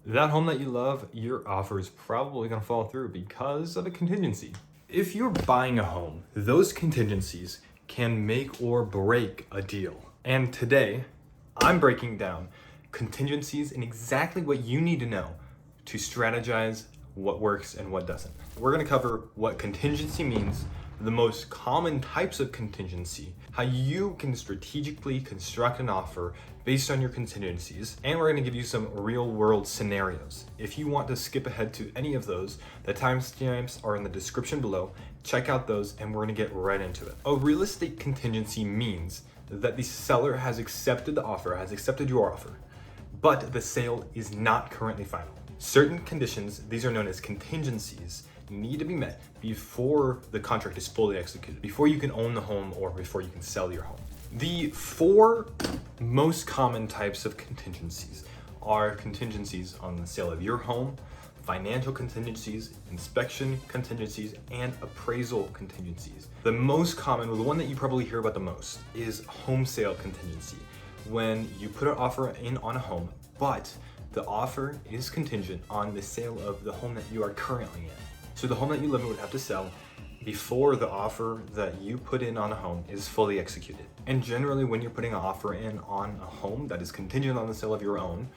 That home that you love, your offer is probably going to fall through because of a contingency. If you're buying a home, those contingencies can make or break a deal. And today, I'm breaking down contingencies and exactly what you need to know to strategize what works and what doesn't. We're going to cover what contingency means, the most common types of contingency, how you can strategically construct an offer based on your contingencies, and we're going to give you some real world scenarios. If you want to skip ahead to any of those, the timestamps are in the description below. Check out those and we're going to get right into it. A real estate contingency means that the seller has accepted the offer, has accepted your offer, but the sale is not currently final. Certain conditions, these are known as contingencies, need to be met before the contract is fully executed, before you can own the home or before you can sell your home. The four most common types of contingencies are contingencies on the sale of your home, financial contingencies, inspection contingencies, and appraisal contingencies. The most common, or the one that you probably hear about the most, is home sale contingency. When you put an offer in on a home, but the offer is contingent on the sale of the home that you are currently in. So the home that you live in would have to sell before the offer that you put in on a home is fully executed. And generally, when you're putting an offer in on a home that is contingent on the sale of your own,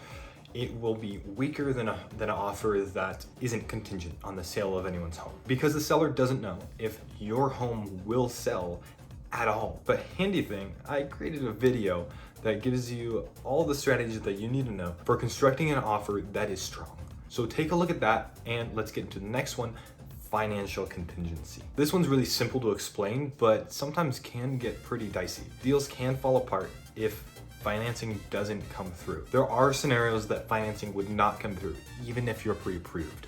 it will be weaker than an offer that isn't contingent on the sale of anyone's home, because the seller doesn't know if your home will sell at all. But handy thing, I created a video that gives you all the strategies that you need to know for constructing an offer that is strong. So take a look at that and let's get into the next one, financial contingency. This one's really simple to explain, but sometimes can get pretty dicey. Deals can fall apart if financing doesn't come through. There are scenarios that financing would not come through, even if you're pre-approved.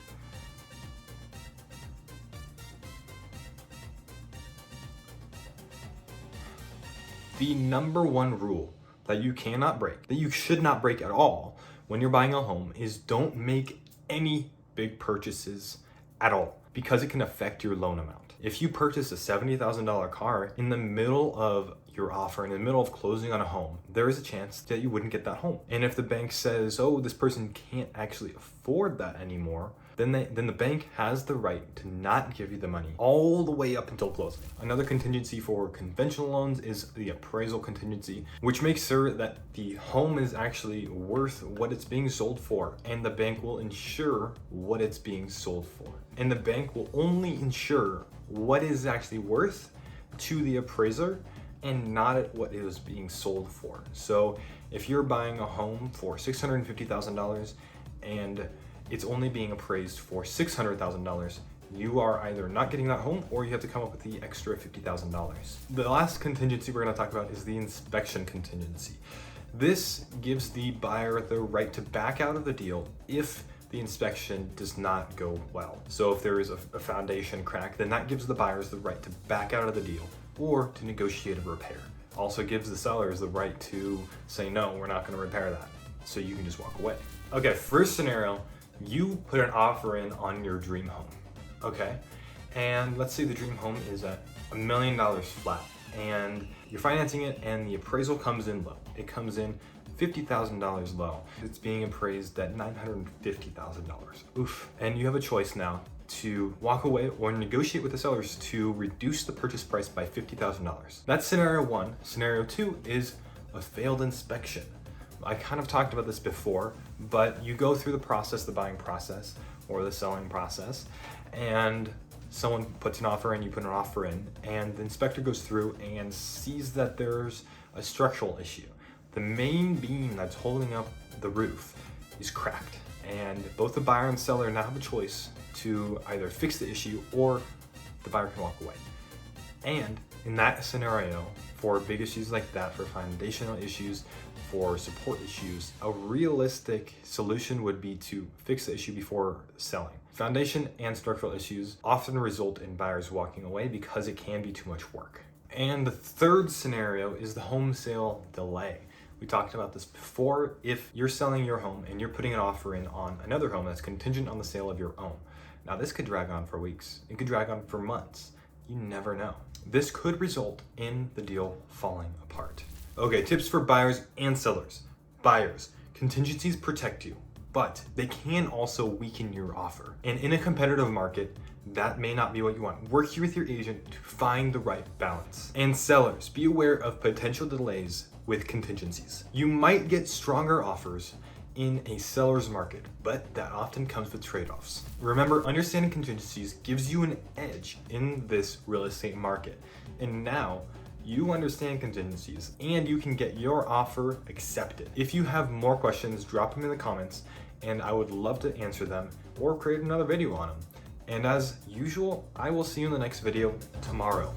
The number one rule that you cannot break, that you should not break at all when you're buying a home, is don't make any big purchases at all, because it can affect your loan amount. If you purchase a $70,000 car in the middle of your offer, in the middle of closing on a home, there is a chance that you wouldn't get that home. And if the bank says, oh, this person can't actually afford that anymore, then the bank has the right to not give you the money all the way up until closing. Another contingency for conventional loans is the appraisal contingency, which makes sure that the home is actually worth what it's being sold for, and the bank will insure what it's being sold for. And the bank will only insure what is actually worth to the appraiser and not at what it was being sold for. So if you're buying a home for $650,000 and it's only being appraised for $600,000, you are either not getting that home or you have to come up with the extra $50,000. The last contingency we're going to talk about is the inspection contingency. This gives the buyer the right to back out of the deal if the inspection does not go well. So if there is a foundation crack, then that gives the buyers the right to back out of the deal or to negotiate a repair. Also gives the sellers the right to say, no, we're not going to repair that. So you can just walk away. Okay, first scenario, you put an offer in on your dream home, okay? And let's say the dream home is at $1 million flat, and you're financing it and the appraisal comes in low. It comes in $50,000 low. It's being appraised at $950,000. Oof. And you have a choice now to walk away or negotiate with the sellers to reduce the purchase price by $50,000. That's scenario one. Scenario two is a failed inspection. I kind of talked about this before, but you go through the process, the buying process or the selling process, and someone puts an offer in, you put an offer in, and the inspector goes through and sees that there's a structural issue. The main beam that's holding up the roof is cracked, and both the buyer and seller now have a choice to either fix the issue or the buyer can walk away. And in that scenario, for big issues like that, for foundational issues, for support issues, a realistic solution would be to fix the issue before selling. Foundation and structural issues often result in buyers walking away because it can be too much work. And the third scenario is the home sale delay. We talked about this before. If you're selling your home and you're putting an offer in on another home that's contingent on the sale of your own, now this could drag on for weeks. It could drag on for months. You never know. This could result in the deal falling apart. Okay, tips for buyers and sellers. Buyers, contingencies protect you. but they can also weaken your offer. And in a competitive market, that may not be what you want. Work here with your agent to find the right balance. And sellers, be aware of potential delays with contingencies. You might get stronger offers in a seller's market, but that often comes with trade-offs. Remember, understanding contingencies gives you an edge in this real estate market. And now you understand contingencies and you can get your offer accepted. If you have more questions, drop them in the comments and I would love to answer them or create another video on them. And as usual, I will see you in the next video tomorrow.